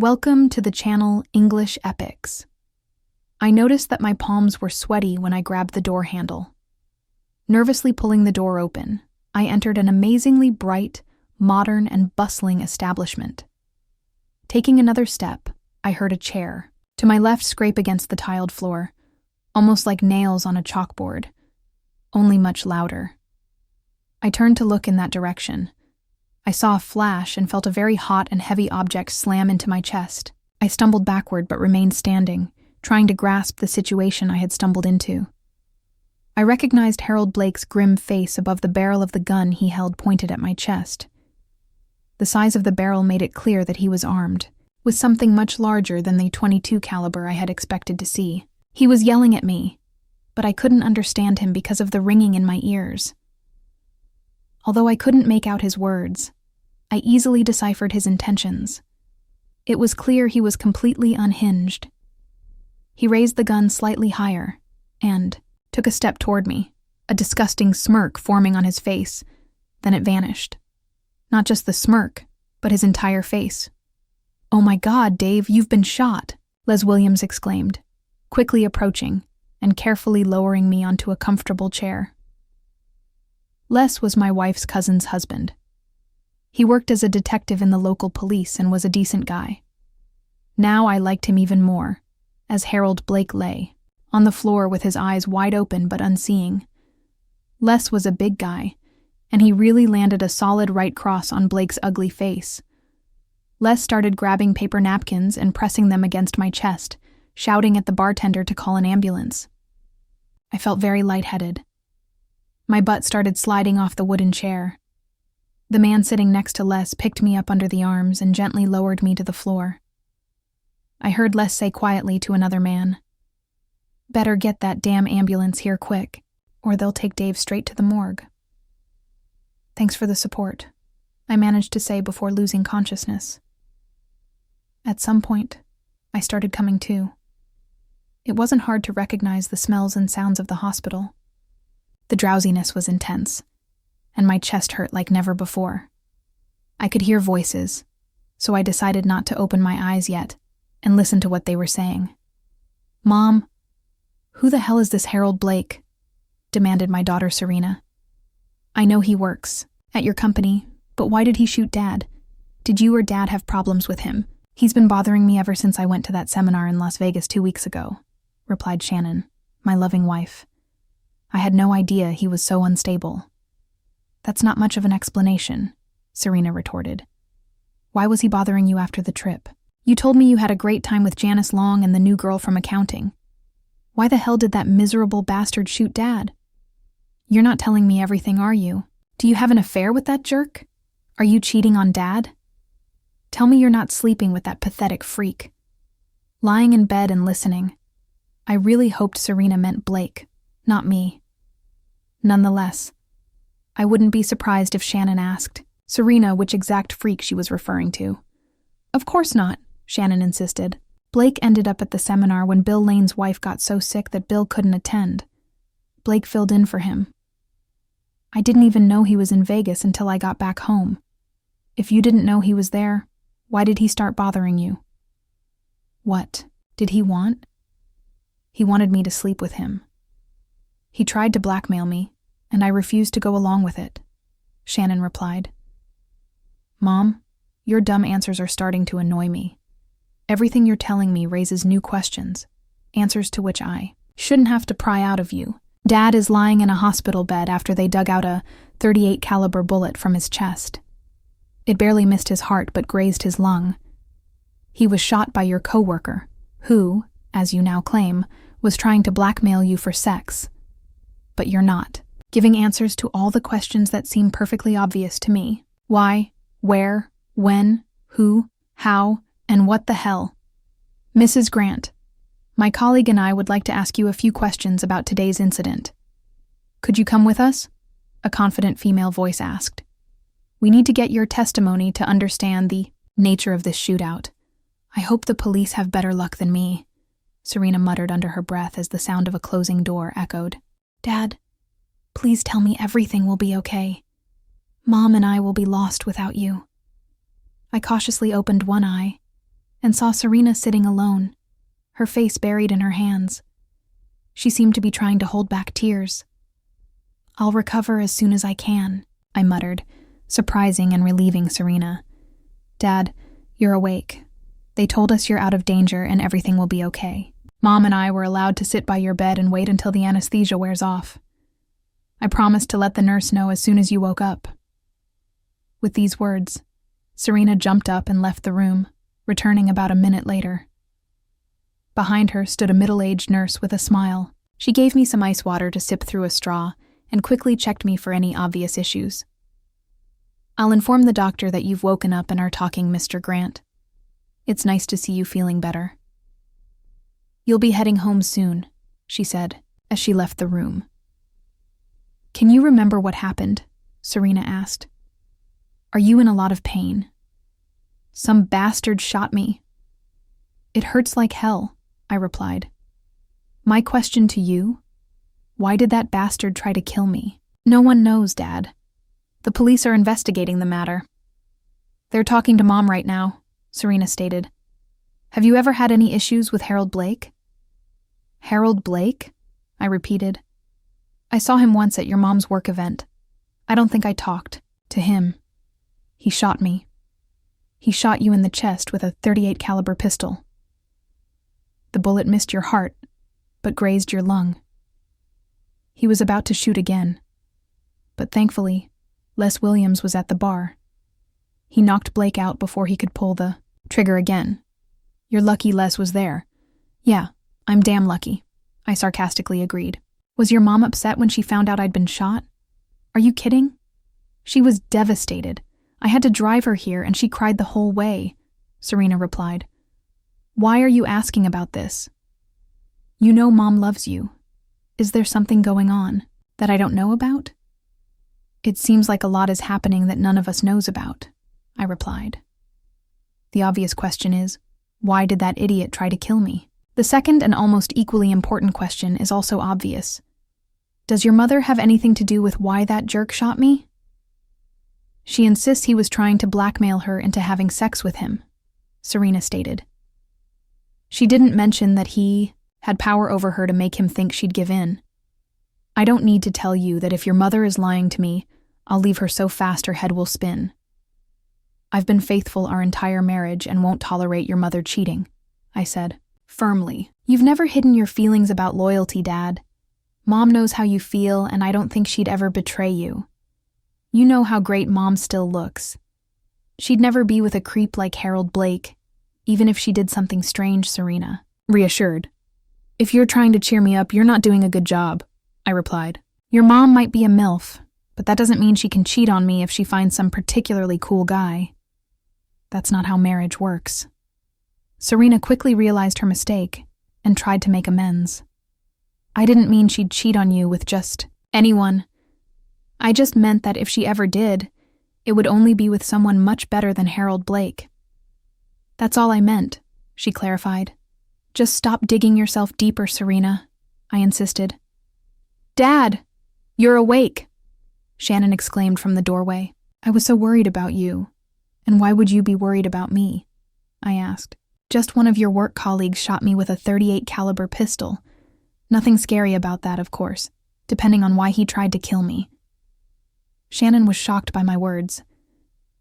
Welcome to the channel English Epics. I noticed that my palms were sweaty when I grabbed the door handle. Nervously pulling the door open, I entered an amazingly bright, modern, and bustling establishment. Taking another step, I heard a chair to my left scrape against the tiled floor, almost like nails on a chalkboard, only much louder. I turned to look in that direction. I saw a flash and felt a very hot and heavy object slam into my chest. I stumbled backward but remained standing, trying to grasp the situation I had stumbled into. I recognized Harold Blake's grim face above the barrel of the gun he held pointed at my chest. The size of the barrel made it clear that he was armed, with something much larger than the .22 caliber I had expected to see. He was yelling at me, but I couldn't understand him because of the ringing in my ears. Although I couldn't make out his words, I easily deciphered his intentions. It was clear he was completely unhinged. He raised the gun slightly higher and took a step toward me, a disgusting smirk forming on his face. Then it vanished. Not just the smirk, but his entire face. "Oh my God, Dave, you've been shot," Les Williams exclaimed, quickly approaching and carefully lowering me onto a comfortable chair. Les was my wife's cousin's husband. He worked as a detective in the local police and was a decent guy. Now I liked him even more, as Harold Blake lay on the floor with his eyes wide open but unseeing. Les was a big guy, and he really landed a solid right cross on Blake's ugly face. Les started grabbing paper napkins and pressing them against my chest, shouting at the bartender to call an ambulance. I felt very lightheaded. My butt started sliding off the wooden chair. The man sitting next to Les picked me up under the arms and gently lowered me to the floor. I heard Les say quietly to another man, "Better get that damn ambulance here quick, or they'll take Dave straight to the morgue." "Thanks for the support," I managed to say before losing consciousness. At some point, I started coming to. It wasn't hard to recognize the smells and sounds of the hospital. The drowsiness was intense, and my chest hurt like never before. I could hear voices, so I decided not to open my eyes yet and listen to what they were saying. "Mom, who the hell is this Harold Blake?" demanded my daughter Serena. "I know he works at your company, but why did he shoot Dad? Did you or Dad have problems with him? He's been bothering me ever since I went to that seminar in Las Vegas 2 weeks ago," replied Shannon, my loving wife. "I had no idea he was so unstable." "That's not much of an explanation," Serena retorted. "Why was he bothering you after the trip? You told me you had a great time with Janice Long and the new girl from accounting. Why the hell did that miserable bastard shoot Dad? You're not telling me everything, are you? Do you have an affair with that jerk? Are you cheating on Dad? Tell me you're not sleeping with that pathetic freak." Lying in bed and listening, I really hoped Serena meant Blake, not me. Nonetheless, I wouldn't be surprised if Shannon asked Serena which exact freak she was referring to. "Of course not," Shannon insisted. "Blake ended up at the seminar when Bill Lane's wife got so sick that Bill couldn't attend. Blake filled in for him. I didn't even know he was in Vegas until I got back home. If you didn't know he was there, why did he start bothering you?" "What did he want?" "He wanted me to sleep with him. He tried to blackmail me, and I refused to go along with it," Shannon replied. "Mom, your dumb answers are starting to annoy me. Everything you're telling me raises new questions, answers to which I shouldn't have to pry out of you. Dad is lying in a hospital bed after they dug out a .38 caliber bullet from his chest. It barely missed his heart but grazed his lung. He was shot by your coworker, who, as you now claim, was trying to blackmail you for sex. But you're not, giving answers to all the questions that seem perfectly obvious to me. Why, where, when, who, how, and what the hell? Mrs. Grant, my colleague and I would like to ask you a few questions about today's incident. Could you come with us?" a confident female voice asked. "We need to get your testimony to understand the nature of this shootout. I hope the police have better luck than me," Serena muttered under her breath as the sound of a closing door echoed. "Dad, please tell me everything will be okay. Mom and I will be lost without you." I cautiously opened one eye and saw Serena sitting alone, her face buried in her hands. She seemed to be trying to hold back tears. "I'll recover as soon as I can," I muttered, surprising and relieving Serena. "Dad, you're awake. They told us you're out of danger and everything will be okay. Mom and I were allowed to sit by your bed and wait until the anesthesia wears off. I promised to let the nurse know as soon as you woke up." With these words, Serena jumped up and left the room, returning about a minute later. Behind her stood a middle-aged nurse with a smile. She gave me some ice water to sip through a straw and quickly checked me for any obvious issues. "I'll inform the doctor that you've woken up and are talking, Mr. Grant. It's nice to see you feeling better. You'll be heading home soon," she said as she left the room. "Can you remember what happened?" Serena asked. "Are you in a lot of pain?" "Some bastard shot me." "It hurts like hell," I replied. "My question to you? Why did that bastard try to kill me?" "No one knows, Dad. The police are investigating the matter. They're talking to Mom right now," Serena stated. "Have you ever had any issues with Harold Blake?" "Harold Blake?" I repeated. "I saw him once at your mom's work event. I don't think I talked to him. He shot me. He shot you in the chest with a .38 caliber pistol. The bullet missed your heart, but grazed your lung. He was about to shoot again, but thankfully, Les Williams was at the bar. He knocked Blake out before he could pull the trigger again. You're lucky Les was there." "Yeah, I'm damn lucky," I sarcastically agreed. "Was your mom upset when she found out I'd been shot?" "Are you kidding? She was devastated. I had to drive her here and she cried the whole way," Serena replied. "Why are you asking about this? You know Mom loves you. Is there something going on that I don't know about?" "It seems like a lot is happening that none of us knows about," I replied. "The obvious question is, why did that idiot try to kill me?" The second and almost equally important question is also obvious. Does your mother have anything to do with why that jerk shot me? She insists he was trying to blackmail her into having sex with him, Serena stated. She didn't mention that he had power over her to make him think she'd give in. I don't need to tell you that if your mother is lying to me, I'll leave her so fast her head will spin. I've been faithful our entire marriage and won't tolerate your mother cheating, I said, firmly. You've never hidden your feelings about loyalty, Dad. Mom knows how you feel, and I don't think she'd ever betray you. You know how great Mom still looks. She'd never be with a creep like Harold Blake, even if she did something strange, Serena reassured. If you're trying to cheer me up, you're not doing a good job, I replied. Your mom might be a MILF, but that doesn't mean she can cheat on me if she finds some particularly cool guy. That's not how marriage works. Serena quickly realized her mistake and tried to make amends. I didn't mean she'd cheat on you with just anyone. I just meant that if she ever did, it would only be with someone much better than Harold Blake. That's all I meant, she clarified. Just stop digging yourself deeper, Serena, I insisted. Dad, you're awake, Shannon exclaimed from the doorway. I was so worried about you. And why would you be worried about me? I asked. Just one of your work colleagues shot me with a .38 caliber pistol. Nothing scary about that, of course, depending on why he tried to kill me. Shannon was shocked by my words.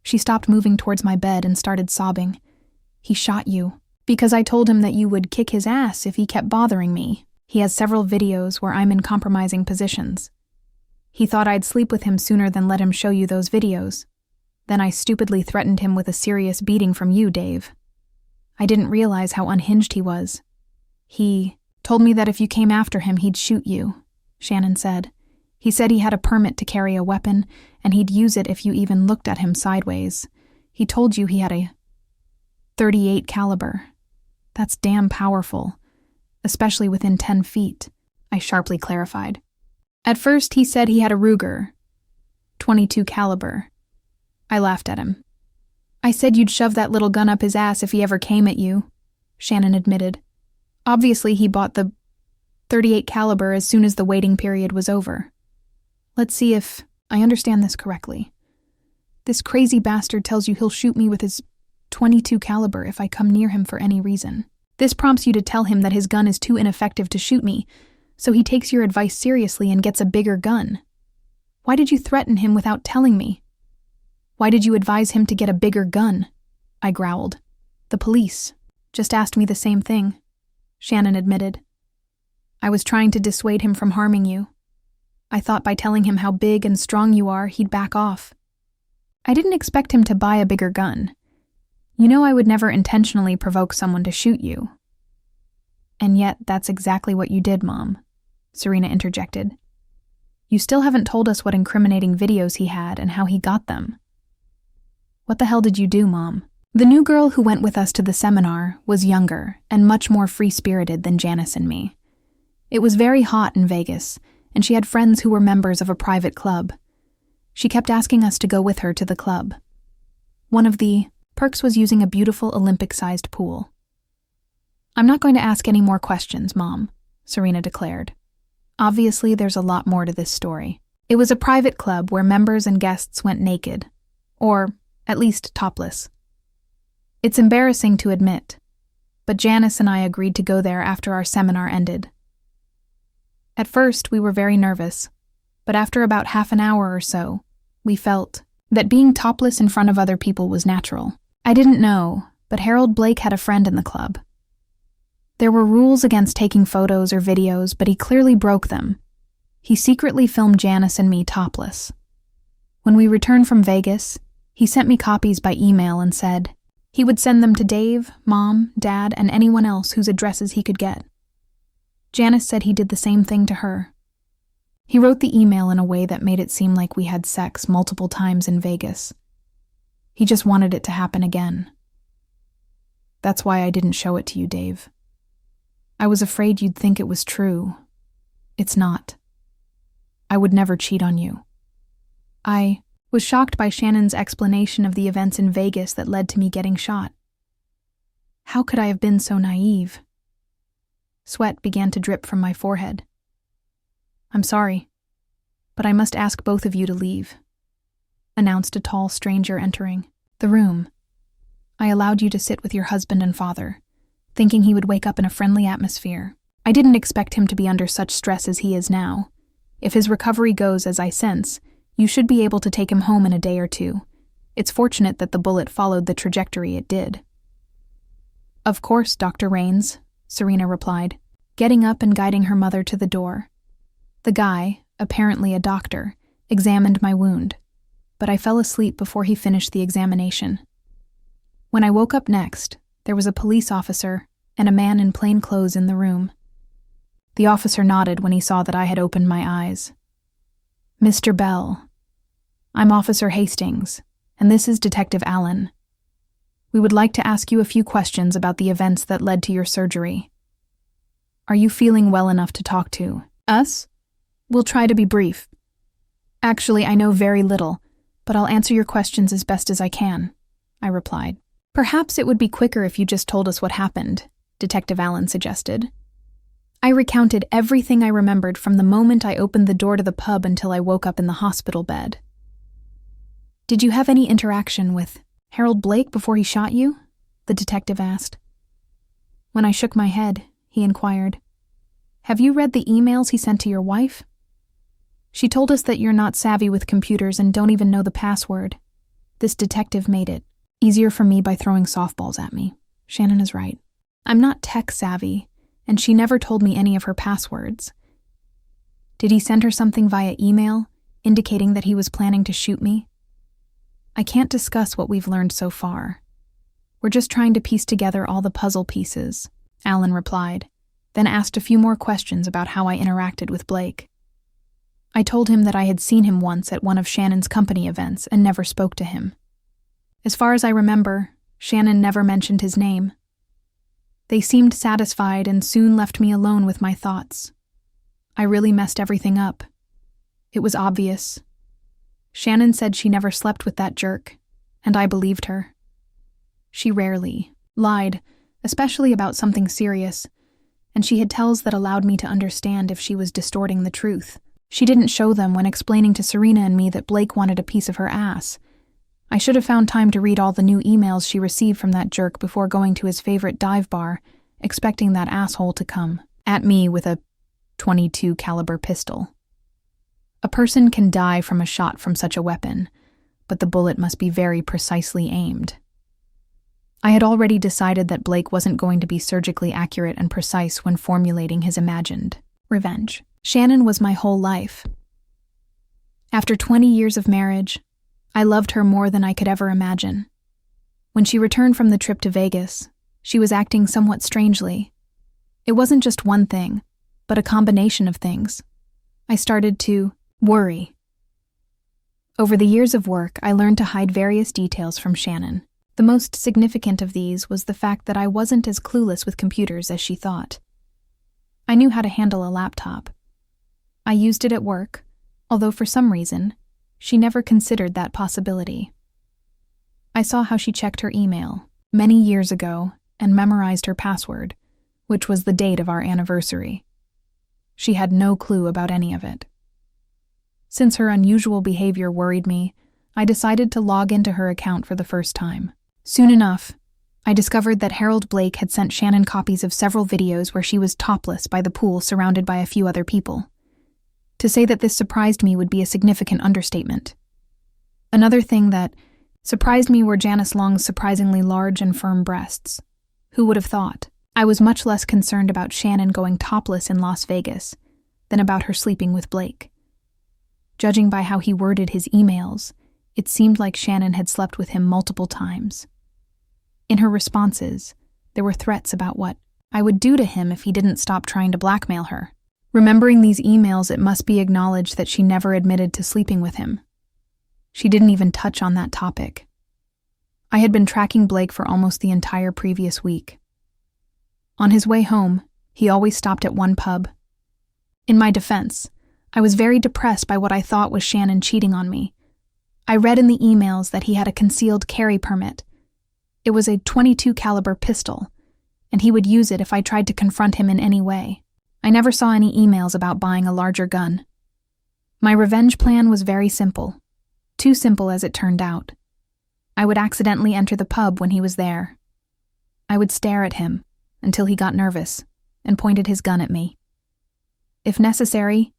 She stopped moving towards my bed and started sobbing. He shot you because I told him that you would kick his ass if he kept bothering me. He has several videos where I'm in compromising positions. He thought I'd sleep with him sooner than let him show you those videos. Then I stupidly threatened him with a serious beating from you, Dave. I didn't realize how unhinged he was. He told me that if you came after him, he'd shoot you, Shannon said. He said he had a permit to carry a weapon, and he'd use it if you even looked at him sideways. He told you he had a .38 caliber. That's damn powerful, especially within 10 feet, I sharply clarified. At first, he said he had a Ruger, .22 caliber. I laughed at him. I said you'd shove that little gun up his ass if he ever came at you, Shannon admitted. Obviously, he bought the .38 caliber as soon as the waiting period was over. Let's see if I understand this correctly. This crazy bastard tells you he'll shoot me with his .22 caliber if I come near him for any reason. This prompts you to tell him that his gun is too ineffective to shoot me, so he takes your advice seriously and gets a bigger gun. Why did you threaten him without telling me? Why did you advise him to get a bigger gun? I growled. The police just asked me the same thing, Shannon admitted. I was trying to dissuade him from harming you. I thought by telling him how big and strong you are, he'd back off. I didn't expect him to buy a bigger gun. You know I would never intentionally provoke someone to shoot you. And yet, that's exactly what you did, Mom, Serena interjected. You still haven't told us what incriminating videos he had and how he got them. What the hell did you do, Mom? The new girl who went with us to the seminar was younger and much more free-spirited than Janice and me. It was very hot in Vegas, and she had friends who were members of a private club. She kept asking us to go with her to the club. One of the perks was using a beautiful Olympic-sized pool. I'm not going to ask any more questions, Mom, Serena declared. Obviously, there's a lot more to this story. It was a private club where members and guests went naked, or at least topless. It's embarrassing to admit, but Janice and I agreed to go there after our seminar ended. At first, we were very nervous, but after about half an hour or so, we felt that being topless in front of other people was natural. I didn't know, but Harold Blake had a friend in the club. There were rules against taking photos or videos, but he clearly broke them. He secretly filmed Janice and me topless. When we returned from Vegas, he sent me copies by email and said he would send them to Dave, Mom, Dad, and anyone else whose addresses he could get. Janice said he did the same thing to her. He wrote the email in a way that made it seem like we had sex multiple times in Vegas. He just wanted it to happen again. That's why I didn't show it to you, Dave. I was afraid you'd think it was true. It's not. I would never cheat on you. I was shocked by Shannon's explanation of the events in Vegas that led to me getting shot. How could I have been so naive? Sweat began to drip from my forehead. I'm sorry, but I must ask both of you to leave, announced a tall stranger entering the room. I allowed you to sit with your husband and father, thinking he would wake up in a friendly atmosphere. I didn't expect him to be under such stress as he is now. If his recovery goes as I sense, you should be able to take him home in a day or two. It's fortunate that the bullet followed the trajectory it did. Of course, Dr. Rains, Serena replied, getting up and guiding her mother to the door. The guy, apparently a doctor, examined my wound, but I fell asleep before he finished the examination. When I woke up next, there was a police officer and a man in plain clothes in the room. The officer nodded when he saw that I had opened my eyes. Mr. Bell, I'm Officer Hastings, and this is Detective Allen. We would like to ask you a few questions about the events that led to your surgery. Are you feeling well enough to talk to us? We'll try to be brief. Actually, I know very little, but I'll answer your questions as best as I can, I replied. Perhaps it would be quicker if you just told us what happened, Detective Allen suggested. I recounted everything I remembered from the moment I opened the door to the pub until I woke up in the hospital bed. Did you have any interaction with Harold Blake before he shot you? The detective asked. When I shook my head, he inquired, Have you read the emails he sent to your wife? She told us that you're not savvy with computers and don't even know the password. This detective made it easier for me by throwing softballs at me. Shannon is right. I'm not tech savvy, and she never told me any of her passwords. Did he send her something via email, indicating that he was planning to shoot me? I can't discuss what we've learned so far. We're just trying to piece together all the puzzle pieces, Allen replied, then asked a few more questions about how I interacted with Blake. I told him that I had seen him once at one of Shannon's company events and never spoke to him. As far as I remember, Shannon never mentioned his name. They seemed satisfied and soon left me alone with my thoughts. I really messed everything up. It was obvious. Shannon said she never slept with that jerk, and I believed her. She rarely lied, especially about something serious, and she had tells that allowed me to understand if she was distorting the truth. She didn't show them when explaining to Serena and me that Blake wanted a piece of her ass. I should have found time to read all the new emails she received from that jerk before going to his favorite dive bar, expecting that asshole to come at me with a .22 caliber pistol. A person can die from a shot from such a weapon, but the bullet must be very precisely aimed. I had already decided that Blake wasn't going to be surgically accurate and precise when formulating his imagined revenge. Shannon was my whole life. After 20 years of marriage, I loved her more than I could ever imagine. When she returned from the trip to Vegas, she was acting somewhat strangely. It wasn't just one thing, but a combination of things. I started to worry. Over the years of work, I learned to hide various details from Shannon. The most significant of these was the fact that I wasn't as clueless with computers as she thought. I knew how to handle a laptop. I used it at work, although for some reason, she never considered that possibility. I saw how she checked her email many years ago and memorized her password, which was the date of our anniversary. She had no clue about any of it. Since her unusual behavior worried me, I decided to log into her account for the first time. Soon enough, I discovered that Harold Blake had sent Shannon copies of several videos where she was topless by the pool surrounded by a few other people. To say that this surprised me would be a significant understatement. Another thing that surprised me were Janice Long's surprisingly large and firm breasts. Who would have thought? I was much less concerned about Shannon going topless in Las Vegas than about her sleeping with Blake. Judging by how he worded his emails, it seemed like Shannon had slept with him multiple times. In her responses, there were threats about what I would do to him if he didn't stop trying to blackmail her. Remembering these emails, it must be acknowledged that she never admitted to sleeping with him. She didn't even touch on that topic. I had been tracking Blake for almost the entire previous week. On his way home, he always stopped at one pub. In my defense, I was very depressed by what I thought was Shannon cheating on me. I read in the emails that he had a concealed carry permit. It was a .22 caliber pistol, and he would use it if I tried to confront him in any way. I never saw any emails about buying a larger gun. My revenge plan was very simple. Too simple as it turned out. I would accidentally enter the pub when he was there. I would stare at him until he got nervous and pointed his gun at me. If necessary,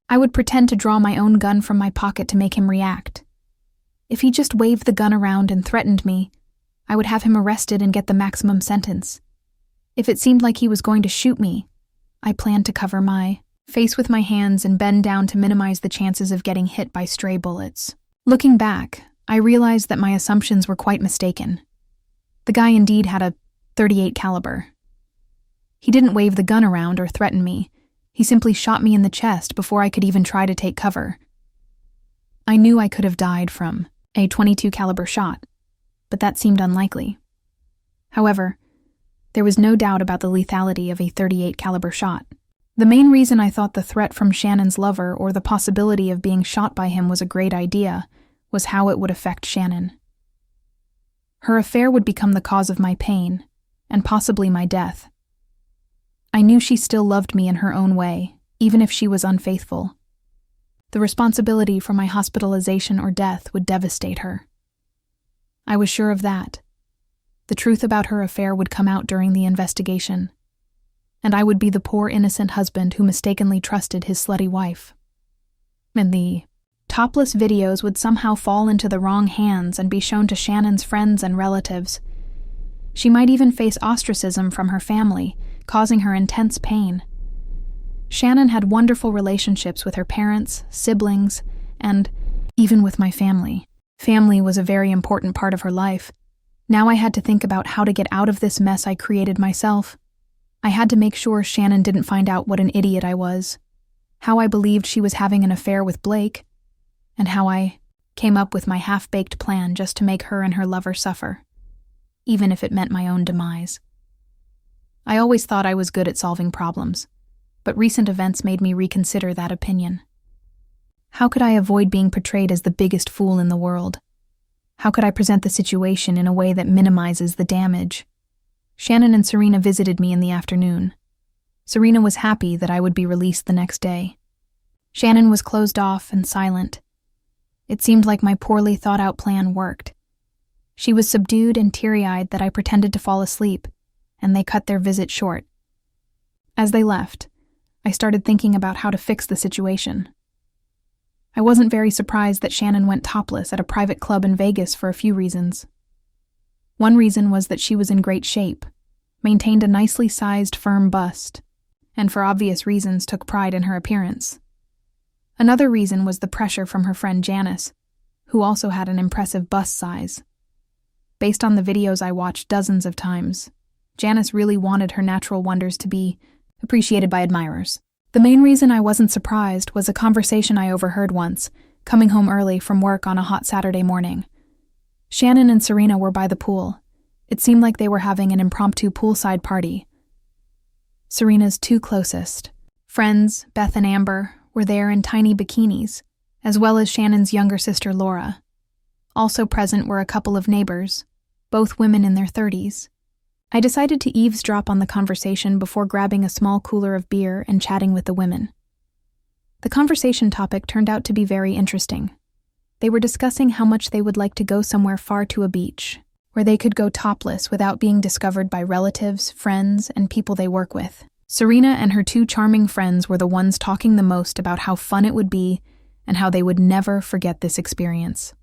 I would pretend to draw my own gun from my pocket to make him react. If he just waved the gun around and threatened me, I would have him arrested and get the maximum sentence. If it seemed like he was going to shoot me, I planned to cover my face with my hands and bend down to minimize the chances of getting hit by stray bullets. Looking back, I realized that my assumptions were quite mistaken. The guy indeed had a .38 caliber. He didn't wave the gun around or threaten me. He simply shot me in the chest before I could even try to take cover. I knew I could have died from a .22 caliber shot, but that seemed unlikely. However, there was no doubt about the lethality of a .38 caliber shot. The main reason I thought the threat from Shannon's lover or the possibility of being shot by him was a great idea was how it would affect Shannon. Her affair would become the cause of my pain, and possibly my death. I knew she still loved me in her own way, even if she was unfaithful. The responsibility for my hospitalization or death would devastate her. I was sure of that. The truth about her affair would come out during the investigation, and I would be the poor innocent husband who mistakenly trusted his slutty wife. And the topless videos would somehow fall into the wrong hands and be shown to Shannon's friends and relatives. She might even face ostracism from her family, causing her intense pain. Shannon had wonderful relationships with her parents, siblings, and even with my family. Family was a very important part of her life. Now I had to think about how to get out of this mess I created myself. I had to make sure Shannon didn't find out what an idiot I was, how I believed she was having an affair with Blake, and how I came up with my half-baked plan just to make her and her lover suffer, even if it meant my own demise. I always thought I was good at solving problems, but recent events made me reconsider that opinion. How could I avoid being portrayed as the biggest fool in the world? How could I present the situation in a way that minimizes the damage? Shannon and Serena visited me in the afternoon. Serena was happy that I would be released the next day. Shannon was closed off and silent. It seemed like my poorly thought-out plan worked. She was subdued and teary-eyed that I pretended to fall asleep, and they cut their visit short. As they left, I started thinking about how to fix the situation. I wasn't very surprised that Shannon went topless at a private club in Vegas for a few reasons. One reason was that she was in great shape, maintained a nicely sized, firm bust, and for obvious reasons took pride in her appearance. Another reason was the pressure from her friend Janice, who also had an impressive bust size. Based on the videos I watched dozens of times, Janice really wanted her natural wonders to be appreciated by admirers. The main reason I wasn't surprised was a conversation I overheard once, coming home early from work on a hot Saturday morning. Shannon and Serena were by the pool. It seemed like they were having an impromptu poolside party. Serena's two closest friends, Beth and Amber, were there in tiny bikinis, as well as Shannon's younger sister Laura. Also present were a couple of neighbors, both women in their 30s. I decided to eavesdrop on the conversation before grabbing a small cooler of beer and chatting with the women. The conversation topic turned out to be very interesting. They were discussing how much they would like to go somewhere far to a beach, where they could go topless without being discovered by relatives, friends, and people they work with. Serena and her two charming friends were the ones talking the most about how fun it would be and how they would never forget this experience.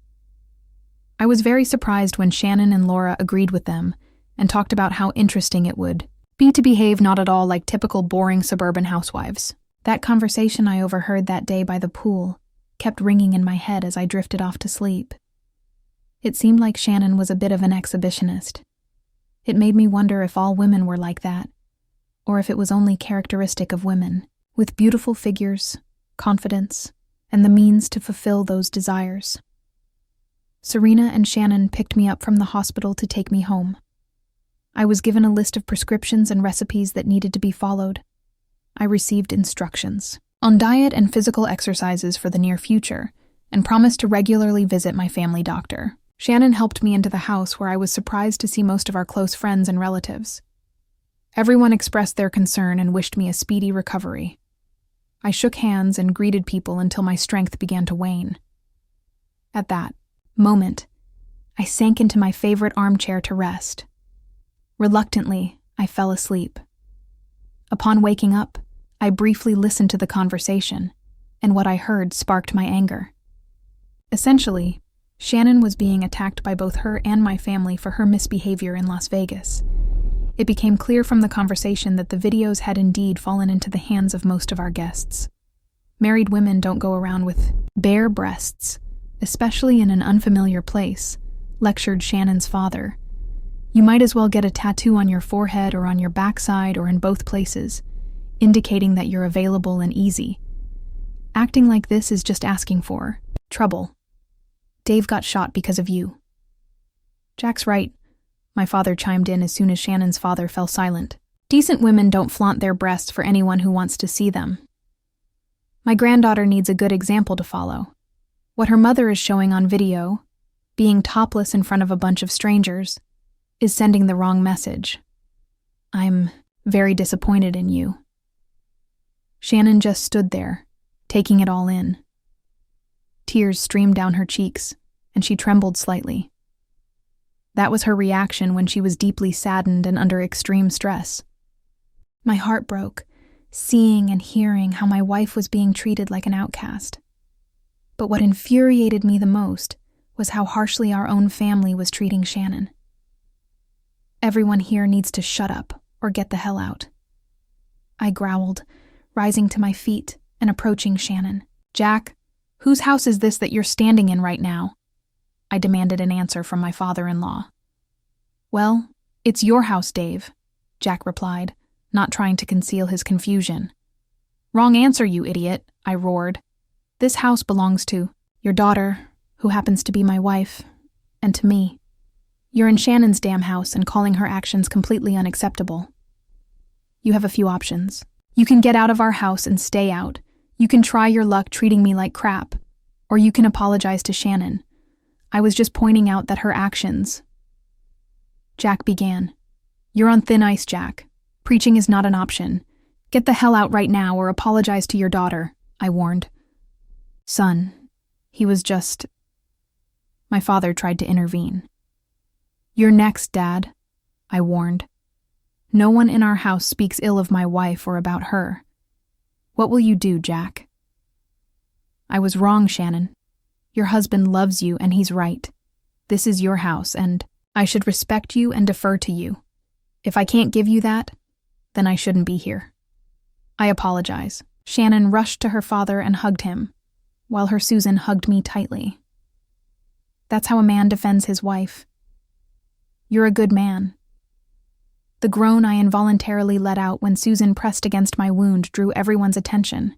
I was very surprised when Shannon and Laura agreed with them and talked about how interesting it would be to behave not at all like typical boring suburban housewives. That conversation I overheard that day by the pool kept ringing in my head as I drifted off to sleep. It seemed like Shannon was a bit of an exhibitionist. It made me wonder if all women were like that, or if it was only characteristic of women, with beautiful figures, confidence, and the means to fulfill those desires. Serena and Shannon picked me up from the hospital to take me home. I was given a list of prescriptions and recipes that needed to be followed. I received instructions on diet and physical exercises for the near future, and promised to regularly visit my family doctor. Shannon helped me into the house, where I was surprised to see most of our close friends and relatives. Everyone expressed their concern and wished me a speedy recovery. I shook hands and greeted people until my strength began to wane. At that moment, I sank into my favorite armchair to rest. Reluctantly, I fell asleep. Upon waking up, I briefly listened to the conversation, and what I heard sparked my anger. Essentially, Shannon was being attacked by both her and my family for her misbehavior in Las Vegas. It became clear from the conversation that the videos had indeed fallen into the hands of most of our guests. Married women don't go around with bare breasts, especially in an unfamiliar place, lectured Shannon's father. You might as well get a tattoo on your forehead or on your backside or in both places, indicating that you're available and easy. Acting like this is just asking for trouble. Dave got shot because of you. Jack's right, my father chimed in as soon as Shannon's father fell silent. Decent women don't flaunt their breasts for anyone who wants to see them. My granddaughter needs a good example to follow. What her mother is showing on video, being topless in front of a bunch of strangers, is sending the wrong message. I'm very disappointed in you. Shannon just stood there, taking it all in. Tears streamed down her cheeks, and she trembled slightly. That was her reaction when she was deeply saddened and under extreme stress. My heart broke, seeing and hearing how my wife was being treated like an outcast. But what infuriated me the most was how harshly our own family was treating Shannon. Everyone here needs to shut up or get the hell out. I growled, rising to my feet and approaching Shannon. Jack, whose house is this that you're standing in right now? I demanded an answer from my father-in-law. Well, it's your house, Dave, Jack replied, not trying to conceal his confusion. Wrong answer, you idiot, I roared. This house belongs to your daughter, who happens to be my wife, and to me. You're in Shannon's damn house and calling her actions completely unacceptable. You have a few options. You can get out of our house and stay out. You can try your luck treating me like crap. Or you can apologize to Shannon. I was just pointing out that her actions... Jack began. You're on thin ice, Jack. Preaching is not an option. Get the hell out right now or apologize to your daughter, I warned. Son, he was just... My father tried to intervene. "You're next, Dad," I warned. "No one in our house speaks ill of my wife or about her. What will you do, Jack?" "I was wrong, Shannon. Your husband loves you and he's right. This is your house and I should respect you and defer to you. If I can't give you that, then I shouldn't be here." "I apologize." Shannon rushed to her father and hugged him, while her Susan hugged me tightly. "That's how a man defends his wife. You're a good man." The groan I involuntarily let out when Susan pressed against my wound drew everyone's attention.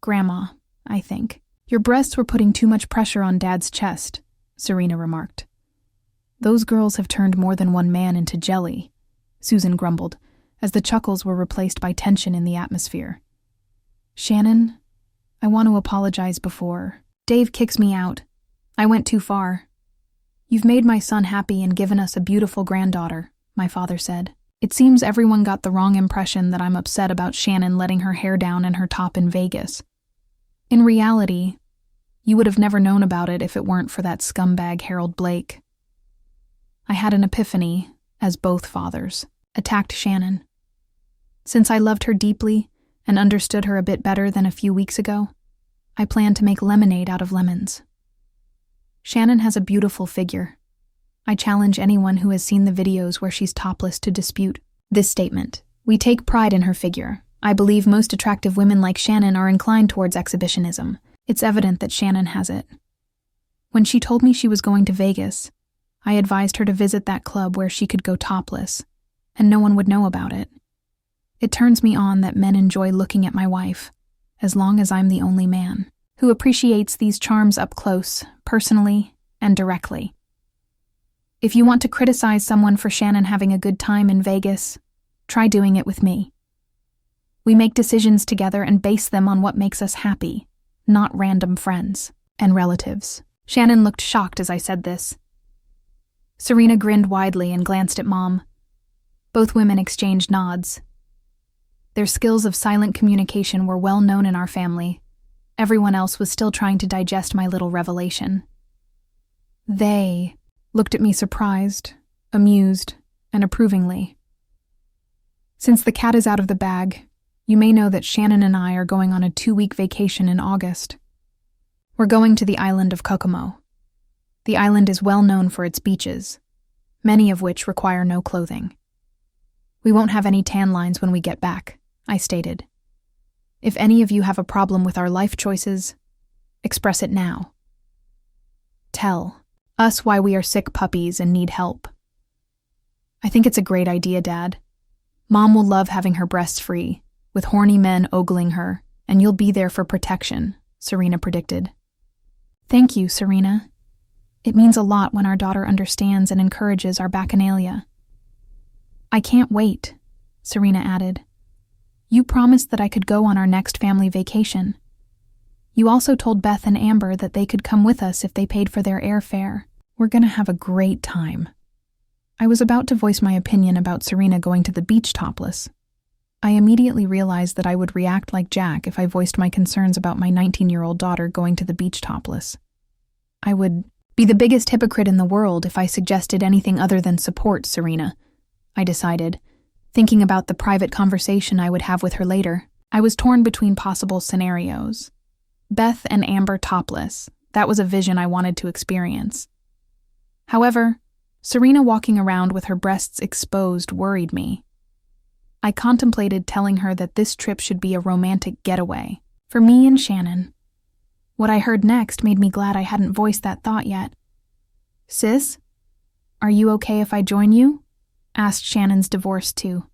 "Grandma, I think. Your breasts were putting too much pressure on Dad's chest," Serena remarked. "Those girls have turned more than one man into jelly," Susan grumbled, as the chuckles were replaced by tension in the atmosphere. "Shannon, I want to apologize before. Dave kicks me out. I went too far. You've made my son happy and given us a beautiful granddaughter," my father said. "It seems everyone got the wrong impression that I'm upset about Shannon letting her hair down and her top in Vegas. In reality, you would have never known about it if it weren't for that scumbag Harold Blake." I had an epiphany, as both fathers attacked Shannon. Since I loved her deeply and understood her a bit better than a few weeks ago, I planned to make lemonade out of lemons. Shannon has a beautiful figure. I challenge anyone who has seen the videos where she's topless to dispute this statement. We take pride in her figure. I believe most attractive women like Shannon are inclined towards exhibitionism. It's evident that Shannon has it. When she told me she was going to Vegas, I advised her to visit that club where she could go topless, and no one would know about it. It turns me on that men enjoy looking at my wife, as long as I'm the only man who appreciates these charms up close, personally, and directly. If you want to criticize someone for Shannon having a good time in Vegas, try doing it with me. We make decisions together and base them on what makes us happy, not random friends and relatives. Shannon looked shocked as I said this. Serena grinned widely and glanced at Mom. Both women exchanged nods. Their skills of silent communication were well known in our family. Everyone else was still trying to digest my little revelation. They looked at me surprised, amused, and approvingly. Since the cat is out of the bag, you may know that Shannon and I are going on a 2-week vacation in August. We're going to the island of Kokomo. The island is well known for its beaches, many of which require no clothing. We won't have any tan lines when we get back, I stated. If any of you have a problem with our life choices, express it now. Tell us why we are sick puppies and need help. I think it's a great idea, Dad. Mom will love having her breasts free, with horny men ogling her, and you'll be there for protection, Serena predicted. Thank you, Serena. It means a lot when our daughter understands and encourages our bacchanalia. I can't wait, Serena added. You promised that I could go on our next family vacation. You also told Beth and Amber that they could come with us if they paid for their airfare. We're going to have a great time. I was about to voice my opinion about Serena going to the beach topless. I immediately realized that I would react like Jack if I voiced my concerns about my 19-year-old daughter going to the beach topless. I would be the biggest hypocrite in the world if I suggested anything other than support Serena, I decided, thinking about the private conversation I would have with her later. I was torn between possible scenarios. Beth and Amber topless, that was a vision I wanted to experience. However, Serena walking around with her breasts exposed worried me. I contemplated telling her that this trip should be a romantic getaway for me and Shannon. What I heard next made me glad I hadn't voiced that thought yet. Sis, are you okay if I join you? Asked Shannon's divorced too.